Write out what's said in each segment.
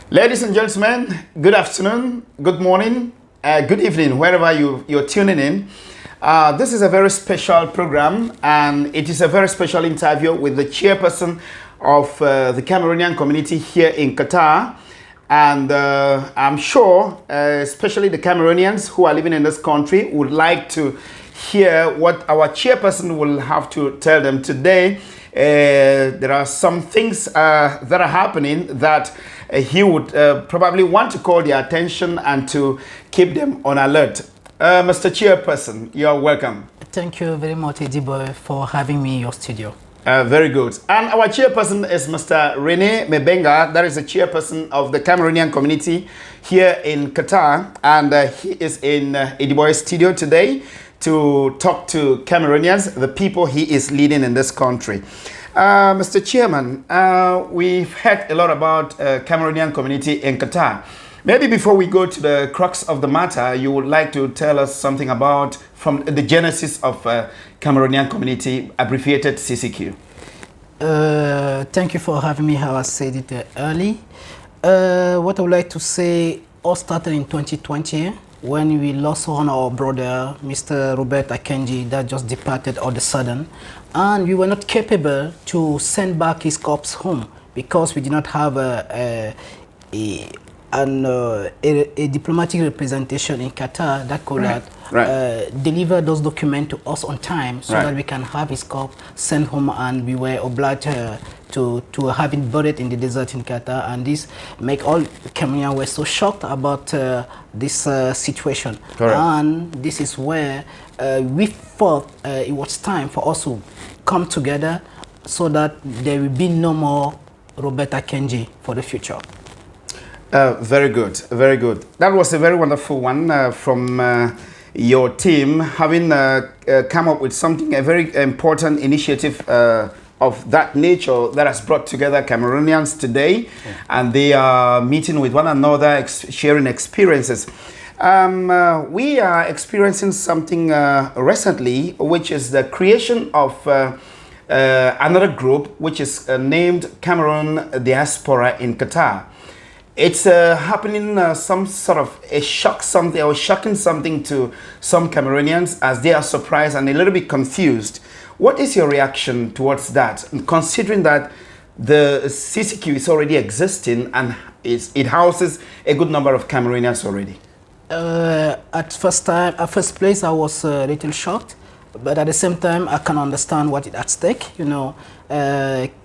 Ladies and gentlemen, good afternoon, good morning, good evening, wherever you're tuning in. This is a very special program, and it is a very special interview with the chairperson of the Cameroonian community here in Qatar. And I'm sure, especially the Cameroonians who are living in this country, would like to hear what our chairperson will have to tell them today. There are some things that are happening that he would probably want to call their attention and to keep them on alert. Mr. Chairperson, you're welcome. Thank you very much, Edibo, for having me in your studio. Very good. And our chairperson is Mr. Rene Mebenga. That is the chairperson of the Cameroonian community here in Qatar. And he is in Edibo's studio today to talk to Cameroonians, the people he is leading in this country. Mr. Chairman, we've heard a lot about Cameroonian community in Qatar. Maybe before we go to the crux of the matter, you would like to tell us something about from the genesis of Cameroonian community, abbreviated CCQ. Thank you for having me, how I said it early. What I would like to say, all started in 2020 when we lost one of our brother, Mr. Robert Akenji, that just departed all of a sudden. And we were not capable to send back his corpse home because we did not have a diplomatic representation in Qatar that could deliver those documents to us on time so that we can have his corpse sent home, and we were obliged to have it buried in the desert in Qatar. And this make all Cameroonians were so shocked about this situation. And this is where we thought it was time for us to come together so that there will be no more Robert Akenji for the future. Very good, very good. That was a very wonderful one from your team, having come up with something, a very important initiative of that nature that has brought together Cameroonians today, and they are meeting with one another, sharing experiences. We are experiencing something recently, which is the creation of another group, which is named Cameron Diaspora in Qatar. It's happening some sort of a shocking something to some Cameroonians, as they are surprised and a little bit confused. What is your reaction towards that, considering that the CCQ is already existing and it houses a good number of Cameroonians already? At first place, I was a little shocked, but at the same time, I can understand what is at stake. You know,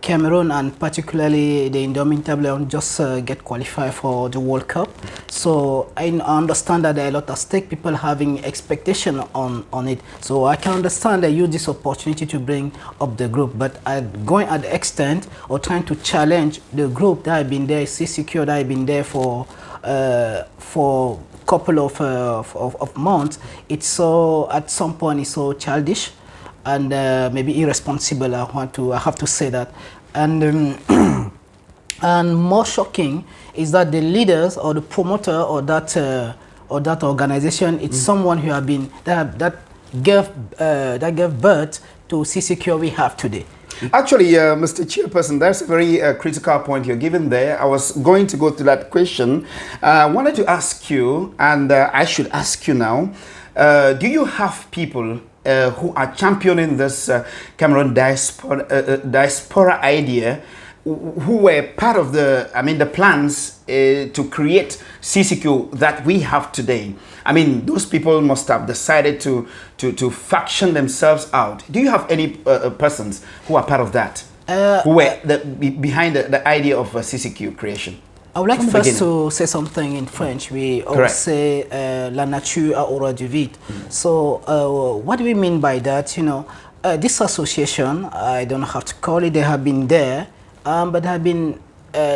Cameroon and particularly the Indomitable Lion just get qualified for the World Cup. So I understand that there are a lot at stake, people having expectation on it. So I can understand they use this opportunity to bring up the group, but going at the extent or trying to challenge the group that have been there, CCQ, that have been there for couple of months, it's so at some point it's so childish and maybe irresponsible. I have to say that. And and more shocking is that the leaders or the promoter or that organization, it's someone who have been that gave birth to CCQ we have today. Actually, Mr. Chairperson, that's a very critical point you're giving there. I was going to go to that question. I wanted to ask you, and I should ask you now, do you have people who are championing this Cameron diaspora idea, who were part of the plans to create CCQ that we have today? I mean, those people must have decided to faction themselves out. Do you have any persons who are part of that, who were behind the idea of CCQ creation? I would like first to say something in French. We always say la nature a horreur du vide. So what do we mean by that? You know, this association, I don't know how to call it, they have been there, but have been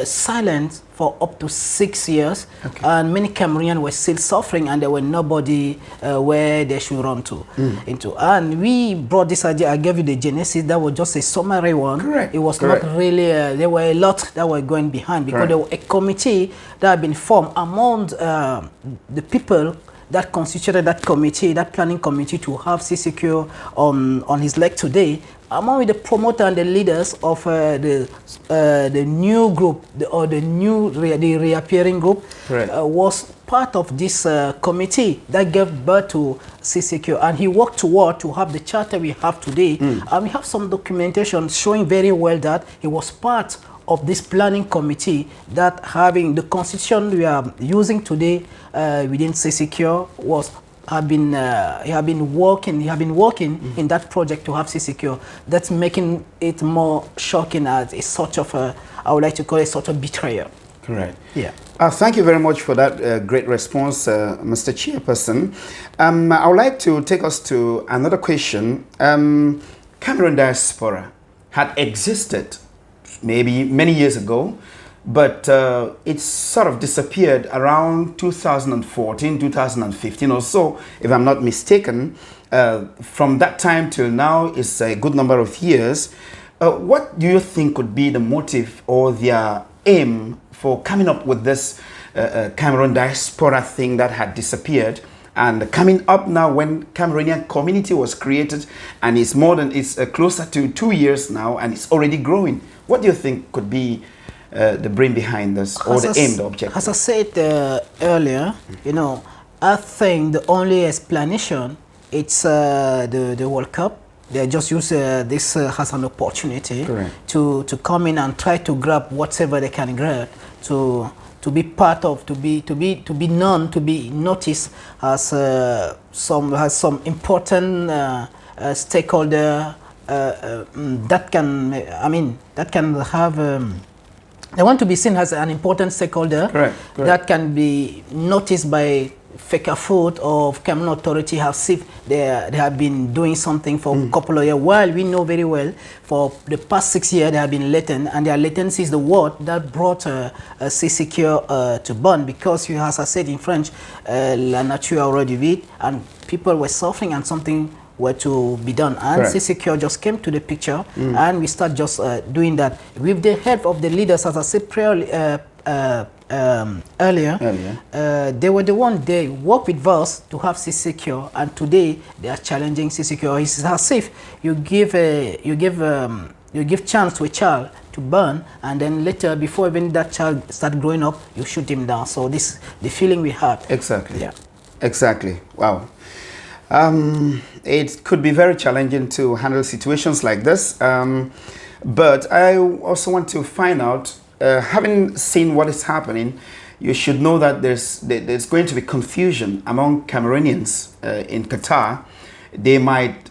silent for up to 6 years, and many Cameroonians were still suffering, and there were nobody where they should run to into. And we brought this idea. I gave you the genesis. That was just a summary one. It was not really. There were a lot that were going behind, because there was a committee that had been formed among the people that constituted that committee, that planning committee, to have CCQ on his leg today. among the promoter and the leaders of the new group, the reappearing group, was part of this committee that gave birth to CCQ, and he worked toward to have the charter we have today. And we have some documentation showing very well that he was part of this planning committee that having the constitution we are using today within CCQ he have been working in that project to have CCQ. That's making it more shocking as a sort of I would like to call it sort of betrayal. Correct. Yeah. Thank you very much for that great response, Mr. Chairperson. I would like to take us to another question. Cameron Diaspora had existed maybe many years ago, but it sort of disappeared around 2014, 2015 or so, if I'm not mistaken. From that time till now is a good number of years. What do you think could be the motive or their aim for coming up with this Cameron Diaspora thing that had disappeared and coming up now when Cameroonian community was created and it's closer to 2 years now and it's already growing? What do you think could be the brain behind this, or the aim, the objective? As I said earlier, you know, I think the only explanation it's the World Cup. They just use this as an opportunity to come in and try to grab whatever they can grab to be part of, to be known, to be noticed as some important stakeholder that can have. They want to be seen as an important stakeholder that can be noticed by Feka Food or Cameroon Authority have seen they have been doing something for a couple of years. While we know very well for the past 6 years they have been latent, and their latency is the word that brought CCQ to burn, because you, as I said in French, la nature already vide, and people were suffering and something were to be done, and CCQ just came to the picture, and we start just doing that with the help of the leaders, as I said earlier. They were the one, they worked with us to have CCQ, and today they are challenging CCQ. It's as if you give chance to a child to burn, and then later, before even that child start growing up, you shoot him down. So this the feeling we had. Exactly. Yeah. Exactly. Wow. It could be very challenging to handle situations like this, but I also want to find out, having seen what is happening, you should know that there's going to be confusion among Cameroonians in Qatar. They might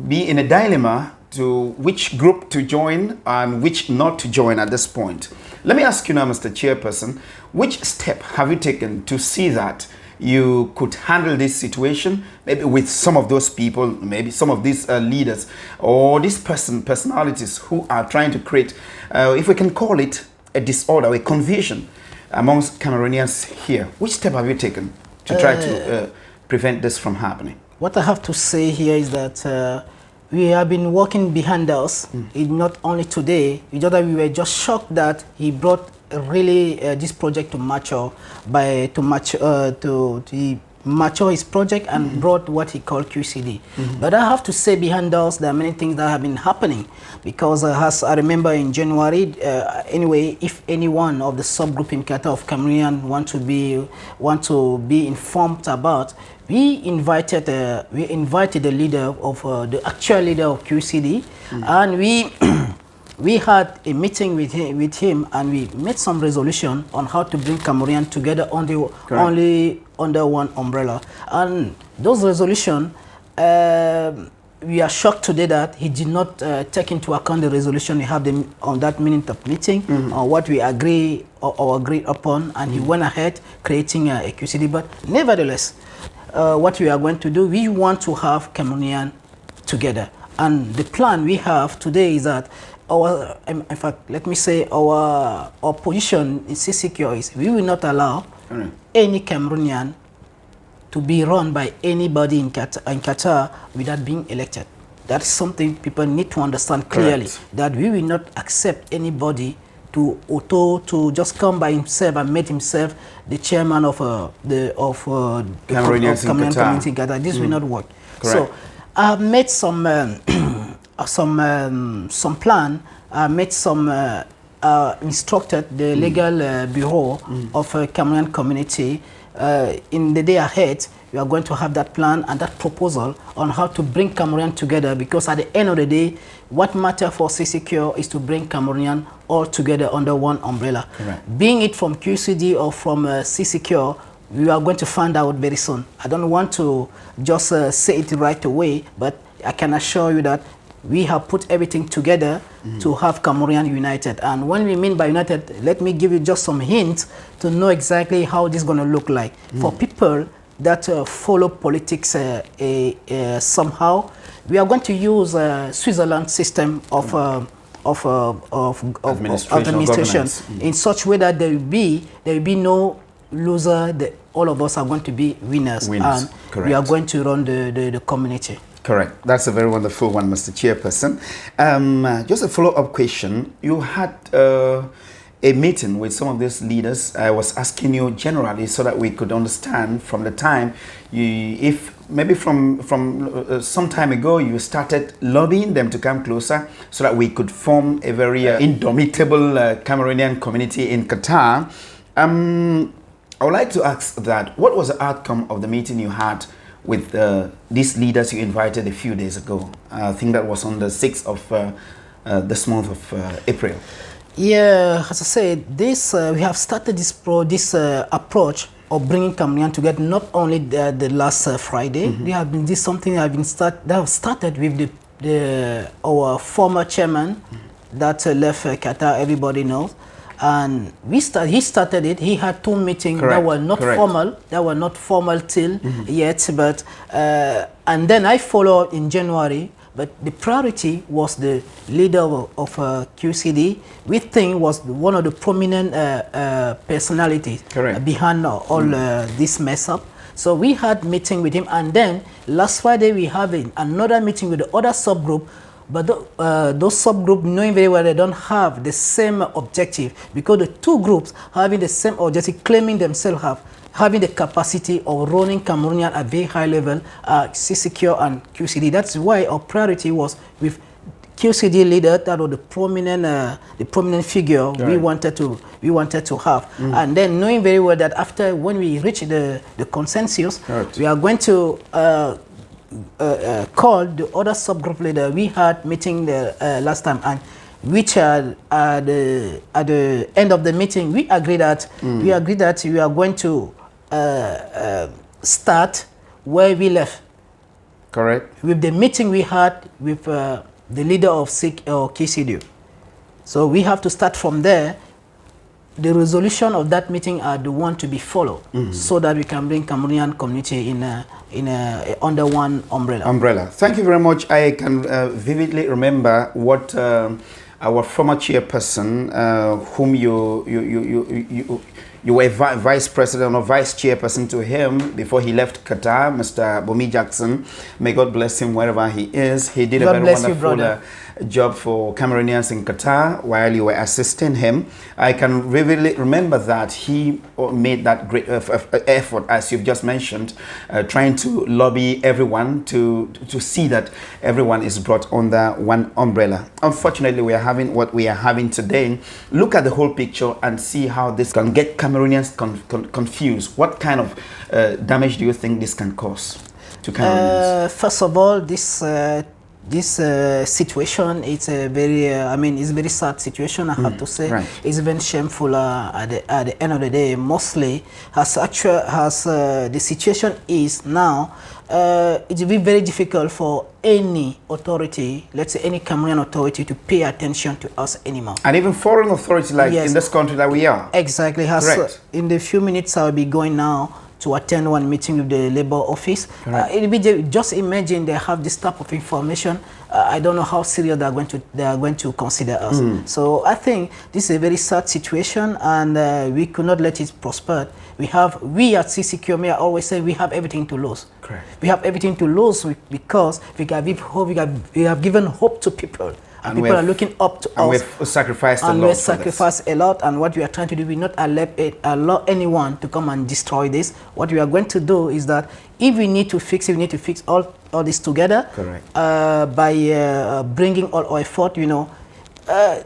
be in a dilemma to which group to join and which not to join at this point. Let me ask you now, Mr. Chairperson, which step have you taken to see that you could handle this situation, maybe with some of those people, maybe some of these leaders or these personalities who are trying to create, if we can call it, a disorder, a confusion amongst Cameroonians here? Which step have you taken to try to prevent this from happening? What I have to say here is that we have been working behind us. Not only today, we were just shocked that he brought really this project to mature, to mature his project and brought what he called QCD. But I have to say, behind us there are many things that have been happening, because as I remember in January, anyway, if any one of the subgroup in Qatar of Cameroonian want to be informed about, we invited the leader of the actual leader of QCD, and we had a meeting with him, and we made some resolution on how to bring Cameroonian together only under one umbrella. And those resolutions, we are shocked today that he did not take into account the resolution we had on that minute of meeting, on what we agreed upon, and he went ahead creating a QCD. But nevertheless, what we are going to do, we want to have Cameroonian together. And the plan we have today is that in fact, let me say our position in CCQ is we will not allow any Cameroonian to be run by anybody in Qatar without being elected. That is something people need to understand clearly, that we will not accept anybody to just come by himself and make himself the chairman of the Cameroonian community in Qatar. This will not work. So I have made some some plan, made some instructed the legal bureau of Cameroonian community in the day ahead. We are going to have that plan and that proposal on how to bring Cameroonian together, because at the end of the day, what matters for CDQ is to bring Cameroonian all together under one umbrella. Correct. Being it from QCD or from CDQ, we are going to find out very soon. I don't want to just say it right away, but I can assure you that we have put everything together to have Cameroonian united. And when we mean by united, let me give you just some hints to know exactly how this is going to look like. For people that follow politics somehow, we are going to use Switzerland system of administration in such way that there will be no loser. All of us are going to be winners. And correct. We are going to run the community. Correct. That's a very wonderful one, Mr. Chairperson. Just a follow-up question. You had a meeting with some of these leaders. I was asking you generally so that we could understand from the time if maybe from some time ago you started lobbying them to come closer so that we could form a very indomitable Cameroonian community in Qatar. I would like to ask that, what was the outcome of the meeting you had with these leaders you invited a few days ago? I think that was on the 6th of this month of April. Yeah, as I said, this we have started this approach of bringing Cameroonian together. Not only the last Friday, we have been this something that have started with our former chairman that left Qatar. Everybody knows, and he started it. He had 2 meetings that were not formal. That were not formal till yet, but and then I followed in January. But the priority was the leader of QCD. We think was one of the prominent personalities behind all this mess up. So we had meeting with him, and then last Friday we have another meeting with the other subgroup. But those subgroups, knowing very well they don't have the same objective, because the 2 groups having the same objective, claiming themselves having the capacity of running Cameroonian at very high level, CDQ and QCD. That's why our priority was with QCD leader, that was the prominent figure we wanted to have. And then knowing very well that after, when we reach the consensus, we are going to call the other subgroup leader. We had meeting the last time, and which at the end of the meeting we agreed that we are going to start where we left. Correct. With the meeting we had with the leader of KCDU. So we have to start from there. The resolution of that meeting are the one to be followed, so that we can bring Cameroonian community under one umbrella. Thank you very much. I can vividly remember what our former chairperson, whom you were vice president or vice chairperson to him before he left Qatar, Mr. Bomi Jackson. May God bless him wherever he is. He did a very wonderful job for Cameroonians in Qatar while you were assisting him. I can vividly remember that he made that great effort, as you've just mentioned, trying to lobby everyone to see that everyone is brought under one umbrella. Unfortunately, we are having what we are having today. Look at the whole picture and see how this can get Cameroonians confused. What kind of damage do you think this can cause to Cameroonians? First of all, this situation, it's a very, it's a very sad situation, I have to say. It's very shameful at the end of the day. Mostly, the situation is now, it will be very difficult for any authority, let's say any Cameroonian authority, to pay attention to us anymore. And even foreign authority like in this country that we are. Exactly. In the few minutes I'll be going now to attend one meeting with the labor office. It'll be just imagine they have this type of information. I don't know how serious they are going to consider us. So I think this is a very sad situation, and we could not let it prosper. We at CDQ, may I always say, we have everything to lose. We have everything to lose because we have given hope to people. And people are looking up to us. And we've sacrificed a lot. And we've sacrificed a lot. And what we are trying to do, we not allow anyone to come and destroy this. What we are going to do is that if we need to fix it, we need to fix all this together. Correct. By bringing all our effort, you know.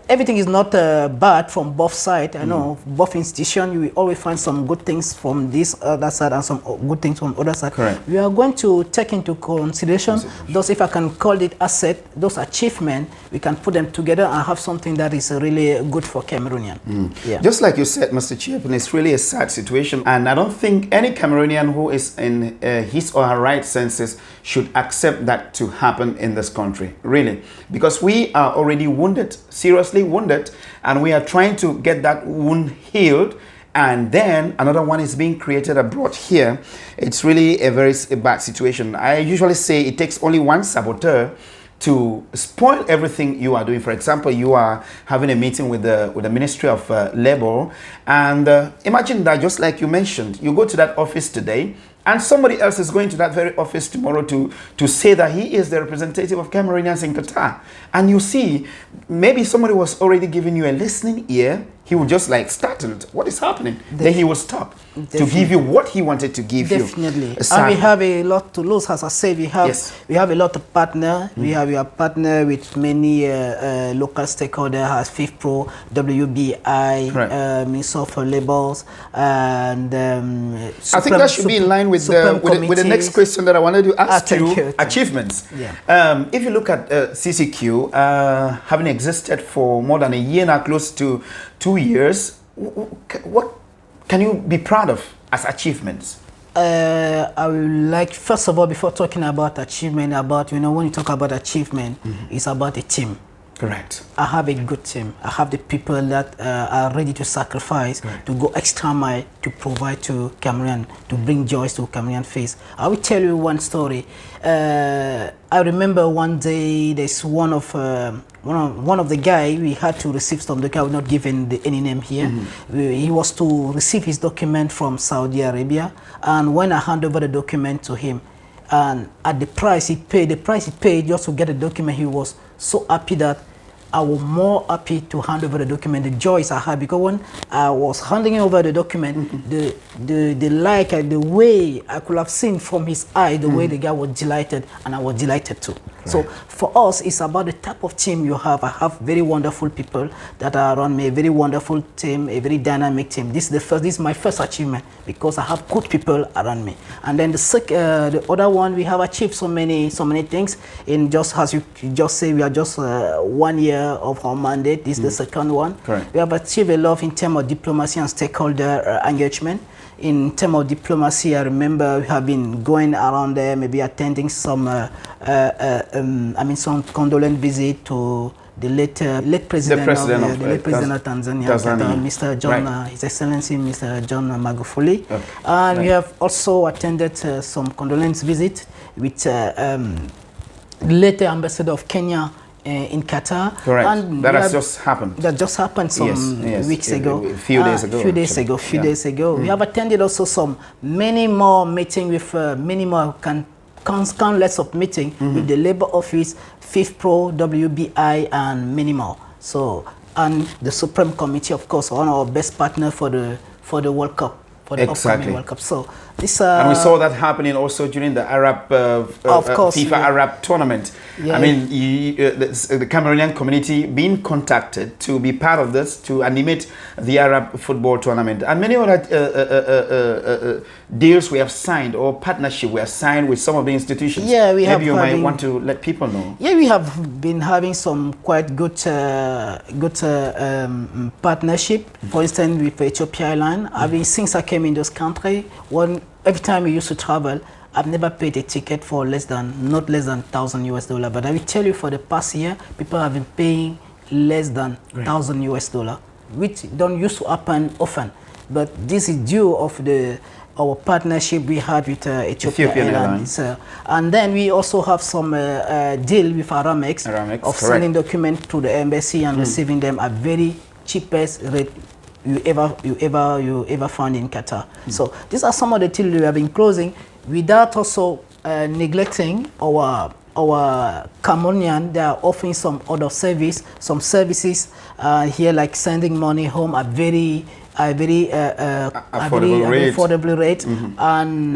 Everything is not bad from both sides. I know both institutions, you will always find some good things from this other side and some good things from other side. Correct. We are going to take into consideration those, if I can call it asset, those achievements, we can put them together and have something that is really good for Cameroonian. Yeah. Just like you said, Mr. Chairperson, it's really a sad situation, and I don't think any Cameroonian who is in his or her right senses should accept that to happen in this country, really, because we are already wounded, seriously wounded, and we are trying to get that wound healed, and then another one is being created abroad here. It's really a very bad situation. I usually say it takes only one saboteur to spoil everything you are doing. For example, you are having a meeting with the Ministry of Labor, and imagine that, just like you mentioned, you go to that office today, and somebody else is going to that very office tomorrow to say that he is the representative of Cameroonians in Qatar. And you see, maybe somebody was already giving you a listening ear. He would just like startled. What is happening? Then he will stop to give you what he wanted to give you. Definitely. And we have a lot to lose. As I said, we have a lot of partners. We have partner with many local stakeholders, as FIFPro, WBI, Ministry of Labour, and I think that should be in line with the next question that I wanted to ask you. Achievements. Yeah. If you look at CCQ, having existed for more than a year now, close to 2 years, what can you be proud of as achievements? I would like, first of all, before talking about achievement, when you talk about achievement, it's about a team. Correct. I have a good team. I have the people that are ready to sacrifice, to go extra mile, to provide to Cameroon, to bring joy to Cameroon face. I will tell you one story. I remember one day, there's one of the guy, we had to receive some document. I will not give any name here. He was to receive his document from Saudi Arabia, and when I hand over the document to him, and at the price he paid just to get the document, he was so happy that I was more happy to hand over the document. The joys I had, because when I was handing over the document, the like, the way I could have seen from his eye, the way the guy was delighted, and I was delighted too. Right. So for us, it's about the type of team you have. I have very wonderful people that are around me, a very wonderful team, a very dynamic team. This is my first achievement, because I have good people around me. And then the other one, we have achieved so many things. In just as you just say, we are just 1 year of our mandate. This is the second one. Correct. We have achieved a lot in terms of diplomacy and stakeholder engagement. In terms of diplomacy, I remember we have been going around there, maybe attending some, some condolence visit to the late president of Tanzania, Mr. John, His Excellency Mr. John Magufuli. Okay. And we have also attended some condolence visit with the late ambassador of Kenya in Qatar. Correct. And that has just happened. That just happened some weeks ago. A few days ago. We have attended also many more meetings with many more countless of meetings with the Labour Office, FIFPro, WBI, and many more. So, and the Supreme Committee, of course, one of our best partners for the World Cup. Upcoming World Cup. So this, and we saw that happening also during the Arab FIFA Arab tournament. Yeah. I mean, the Cameroonian community being contacted to be part of this, to animate the Arab football tournament, and many other deals we have signed, or partnership we have signed with some of the institutions. Yeah, we have. Maybe you might want to let people know. Yeah, we have been having some quite good partnership. For instance, with Ethiopia Airlines. I mean, since I came in this country, every time we used to travel, I've never paid a ticket for not less than $1,000 But I will tell you, for the past year, people have been paying less than $1,000 which don't used to happen often. But this is due of our partnership we had with Ethiopia Airlines. And then we also have some deal with Aramex of sending documents to the embassy and receiving them at very cheapest rate you ever found in Qatar. So these are some of the deals we have been closing, without also neglecting our our Cameroonian, they are offering some other services here, like sending money home at very affordable rate, and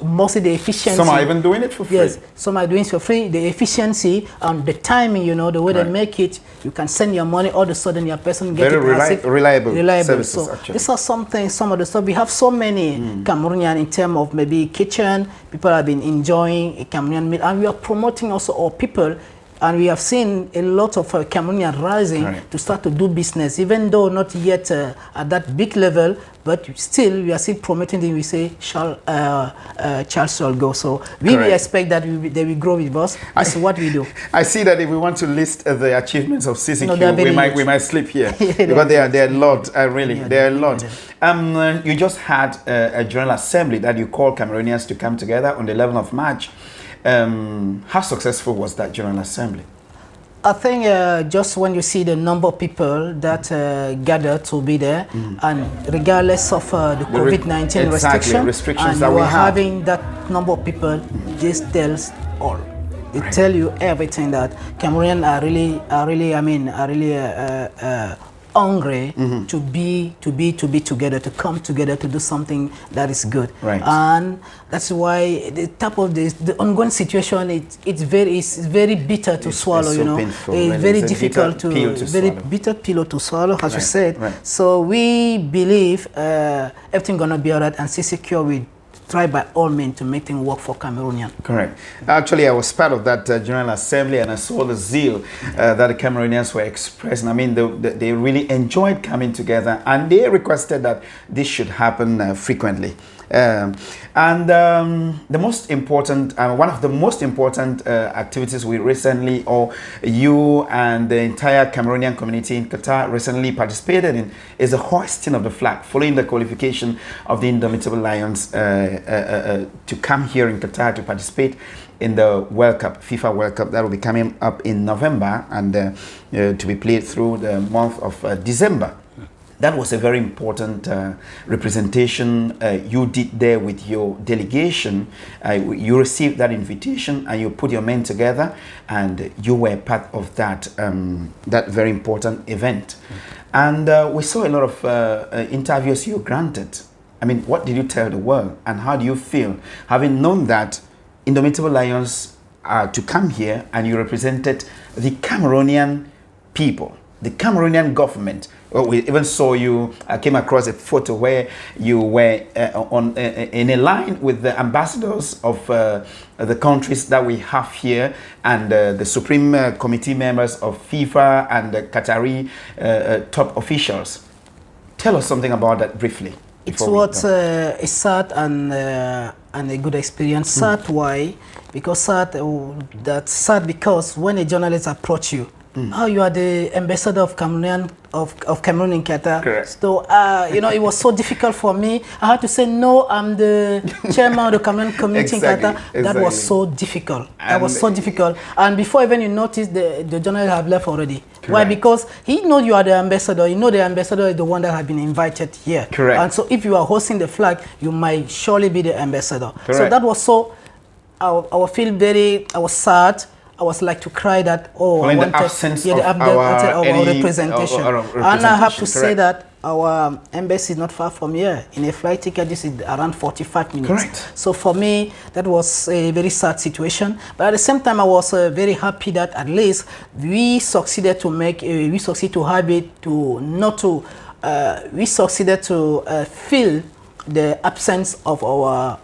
mostly the efficiency. Some are even doing it for free. Yes, some are doing it for free. The efficiency and the timing, you know, the way they make it, you can send your money, all of a sudden your person gets it. Very reliable services, so actually. these are some of the stuff. We have so many Cameroonian in terms of maybe kitchen. People have been enjoying a Cameroonian meal, and we are promoting also our people. And we have seen a lot of Cameroonian rising to start to do business, even though not yet at that big level, but still we are still promoting them. We say, child shall go. So we will expect that they will grow with us. That's what we do. I see that if we want to list the achievements of CDQ, we might slip here because there are a lot. Really, there are a lot. You just had a General Assembly that you called Cameroonians to come together on the 11th of March. How successful was that General Assembly? I think just when you see the number of people that gathered to be there, and regardless of the COVID-19 restrictions that we have, having that number of people, this tells all. It tells you everything that Cameroonians are really hungry to be together, to come together to do something that is good. And that's why the type of the ongoing situation, it's very bitter to swallow. You know, painful, it's very difficult bitter pill to swallow, as you said. So we believe everything gonna be alright, and CDQ will try by all means to make things work for Cameroonian. Correct. Actually, I was part of that General Assembly, and I saw the zeal that the Cameroonians were expressing. I mean, they really enjoyed coming together, and they requested that this should happen frequently. The most important, one of the most important activities we recently, or you and the entire Cameroonian community in Qatar recently participated in, is the hoisting of the flag, following the qualification of the Indomitable Lions to come here in Qatar to participate in the World Cup, FIFA World Cup, that will be coming up in November, and to be played through the month of December. That was a very important representation you did there with your delegation. You received that invitation and you put your men together, and you were part of that that very important event. And we saw a lot of interviews you granted. I mean, what did you tell the world, and how do you feel having known that Indomitable Lions are to come here and you represented the Cameroonian people, the Cameroonian government? Well, we even saw you, came across a photo where you were in a line with the ambassadors of the countries that we have here, and the Supreme Committee members of FIFA and the Qatari top officials. Tell us something about that briefly. It's what a sad and a good experience. Sad, why? Because sad because when a journalist approach you, oh, you are the ambassador of Cameroon in Qatar. Correct. So, you know, it was so difficult for me. I had to say, no, I'm the chairman of the Cameroon community in Qatar. That was so difficult. That was so difficult. And before even you notice, the journalist have left already. Correct. Why? Because he knows you are the ambassador. You know the ambassador is the one that has been invited here. Correct. And so if you are hosting the flag, you might surely be the ambassador. Correct. So that was so, I was sad. I was like to cry that, oh, I wanted the absence of our representation. And I have to say that our embassy is not far from here. In a flight ticket, this is around 45 minutes. Correct. So for me, that was a very sad situation. But at the same time, I was very happy that at least we succeeded to make, we succeeded to have it to not to, we succeeded to fill the absence of our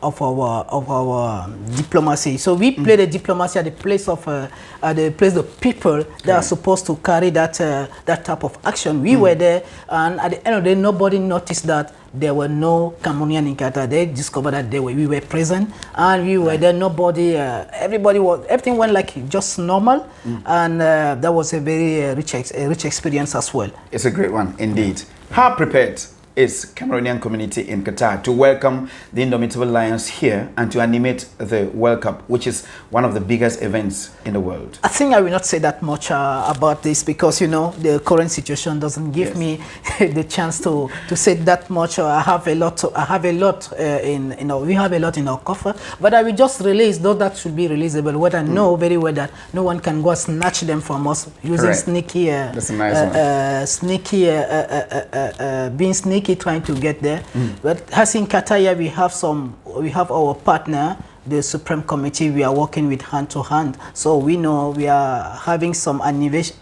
diplomacy. So we play the diplomacy at the place of the people that are supposed to carry that that type of action. We were there, and at the end of the day, nobody noticed that there were no Cameroonian in Qatar. They discovered that we were present, and we were there. Nobody, everything went like just normal, and that was a very rich experience as well. It's a great one indeed. How prepared is Cameroonian community in Qatar to welcome the Indomitable Lions here and to animate the World Cup, which is one of the biggest events in the world? I think I will not say that much about this because, you know, the current situation doesn't give me the chance to say that much. I have a lot. We have a lot in our coffer, but I will just release those that should be releasable. What I know very well that no one can go snatch them from us using sneaky, that's a nice one. Being sneaky, trying to get there. But as in Qatar, we have our partner, the Supreme Committee. We are working with hand to hand, so we know we are having some animation,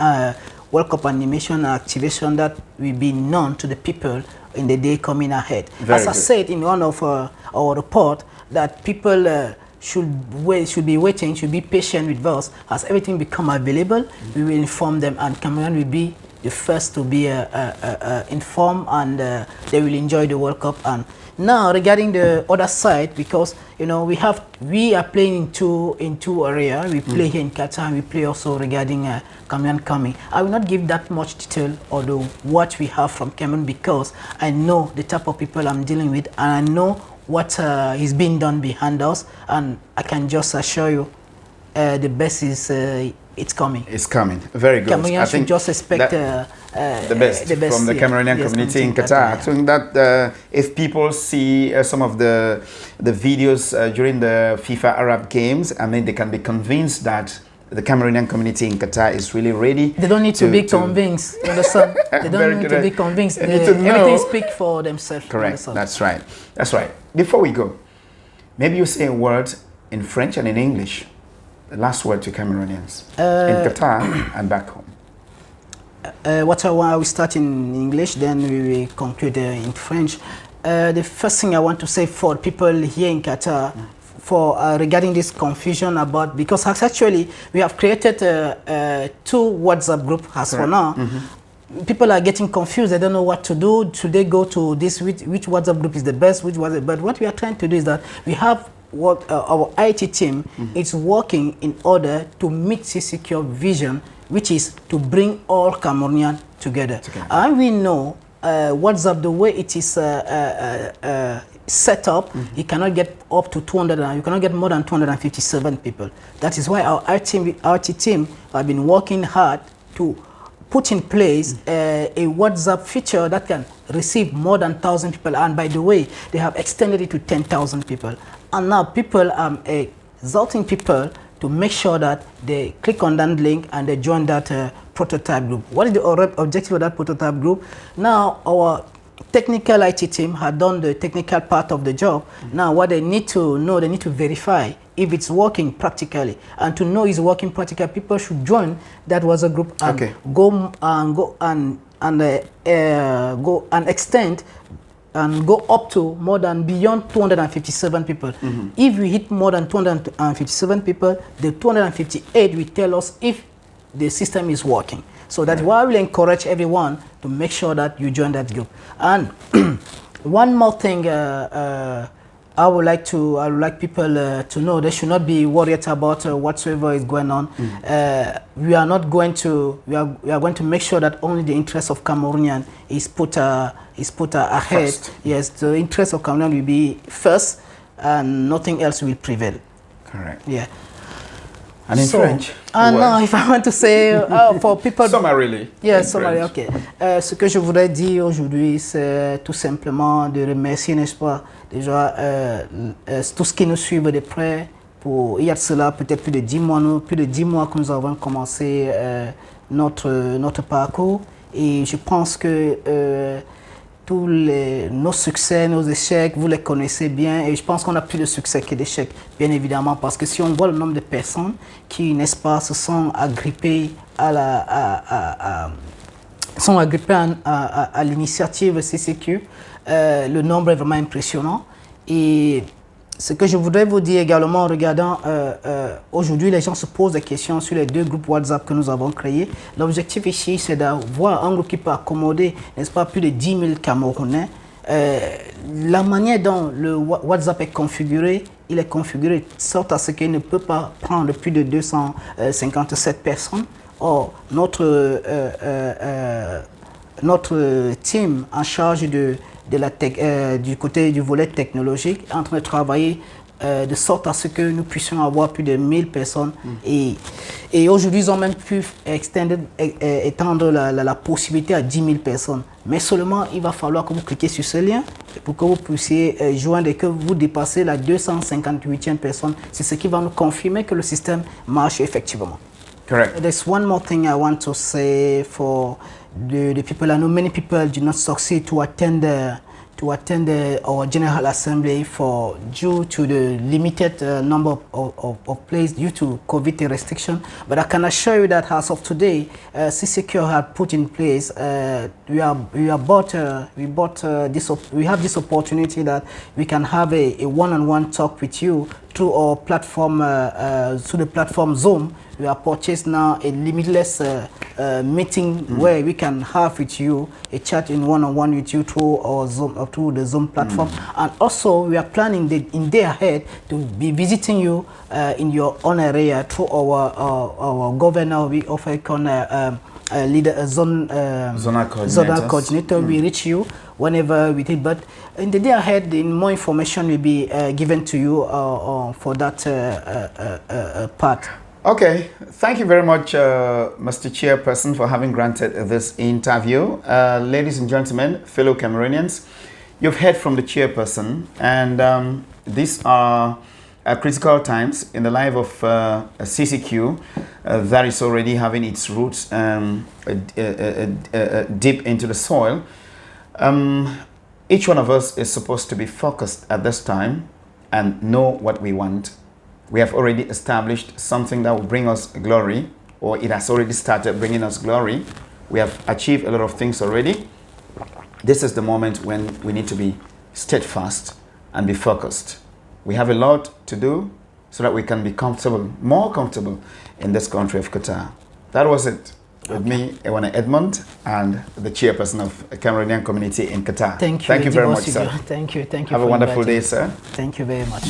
World Cup animation activation that will be known to the people in the day coming ahead. As I said in one of our report, that people should be patient with us. As everything become available, we will inform them, and Cameroon will be the first to be informed, and they will enjoy the World Cup. And now regarding the other side, because you know we are playing in two areas. We play here in Qatar, and we play also regarding Cameroon coming. I will not give that much detail although what we have from Cameroon, because I know the type of people I'm dealing with, and I know what is being done behind us, and I can just assure you the best is it's coming. It's coming. Very good. Cameroonians should just expect the best from the Cameroonian community in Qatar. I think that if people see some of the videos during the FIFA Arab Games, I mean, they can be convinced that the Cameroonian community in Qatar is really ready. They don't need to be convinced. You understand? They don't need to be convinced. Everything speaks for themselves. Correct. That's right. That's right. Before we go, maybe you say a word in French and in English. The last word to Cameroonians in Qatar and back home. What I will start in English, then we will conclude in French. The first thing I want to say for people here in Qatar, regarding this confusion about, because actually we have created 2 WhatsApp groups as for now. People are getting confused. They don't know what to do. Should they go to this? Which WhatsApp group is the best? But what we are trying to do is that we have our IT team is working in order to meet CDQ vision, which is to bring all Cameroonians together. And we know WhatsApp, the way it is set up, you cannot get up to 200, you cannot get more than 257 people. That is why our IT team have been working hard to put in place a WhatsApp feature that can receive more than 1,000 people. And by the way, they have extended it to 10,000 people. And now people are exalting people to make sure that they click on that link and they join that prototype group. What is the objective of that prototype group? Now our technical IT team had done the technical part of the job. Now what they need to know, they need to verify if it's working practically. And to know it's working practically, people should join that WhatsApp group and go and extend and go up to more than beyond 257 people. If we hit more than 257 people, the 258 will tell us if the system is working. So that's why I will encourage everyone to make sure that you join that group. And one more thing, I would like people to know they should not be worried about whatsoever is going on. We are not going to. We are going to make sure that only the interest of Cameroonian is put ahead. First. Yes, the interest of Cameroonian will be first, and nothing else will prevail. Correct. Yeah. And in French? Non, if I want to say for people... Summarily. Yeah, summarily, ok. Ce que je voudrais dire aujourd'hui, c'est tout simplement de remercier, n'est-ce pas, déjà tout ce qui nous suivent de près. Il y a de cela peut-être plus de 10 mois que nous avons commencé notre parcours. Et je pense que tous nos succès, nos échecs, vous les connaissez bien, et je pense qu'on a plus de succès que d'échecs, bien évidemment, parce que si on voit le nombre de personnes qui, n'est-ce pas, se sont agrippées à l'initiative CDQ, le nombre est vraiment impressionnant. Et ce que je voudrais vous dire également en regardant, aujourd'hui les gens se posent des questions sur les 2 groupes WhatsApp que nous avons créés. L'objectif ici, c'est d'avoir un groupe qui peut accommoder, n'est-ce pas, plus de 10 000 Camerounais. La manière dont le WhatsApp est configuré, il est configuré de sorte à ce qu'il ne peut pas prendre plus de 257 personnes. Or, notre notre team en charge du côté du volet technologique est en train de travailler de sorte à ce que nous puissions avoir plus de 1000 personnes. Et aujourd'hui, ils ont même pu étendre la possibilité à 10 000 personnes. Mais seulement, il va falloir que vous cliquiez sur ce lien pour que vous puissiez joindre et que vous dépassez la 258e personne. C'est ce qui va nous confirmer que le système marche effectivement. Correct. There's one more thing I want to say for the people. I know many people do not succeed to attend our General Assembly due to the limited number of places due to COVID restriction. But I can assure you that as of today, CDQ had put in place. We have this opportunity that we can have a one-on-one talk with you through our platform, through the platform Zoom. We have purchased now a limitless meeting where we can have with you a chat in one-on-one with you through our Zoom, through the Zoom platform. And also we are planning in day ahead to be visiting you in your own area through our governor. We offer zonal coordinator. We reach you whenever we did, but in the day ahead, more information will be given to you for that part. Okay, thank you very much, Mr. Chairperson, for having granted this interview. Ladies and gentlemen, fellow Cameroonians, you've heard from the Chairperson, and these are critical times in the life of CDQ that is already having its roots deep into the soil. Each one of us is supposed to be focused at this time and know what we want. We have already established something that will bring us glory, or it has already started bringing us glory. We have achieved a lot of things already. This is the moment when we need to be steadfast and be focused. We have a lot to do so that we can be comfortable, more comfortable in this country of Qatar. That was it with me, Ewane Edmond, and the Chairperson of the Cameroonian community in Qatar. Thank you. Thank you very much, sir. Thank you. Have a wonderful day, sir. Thank you very much.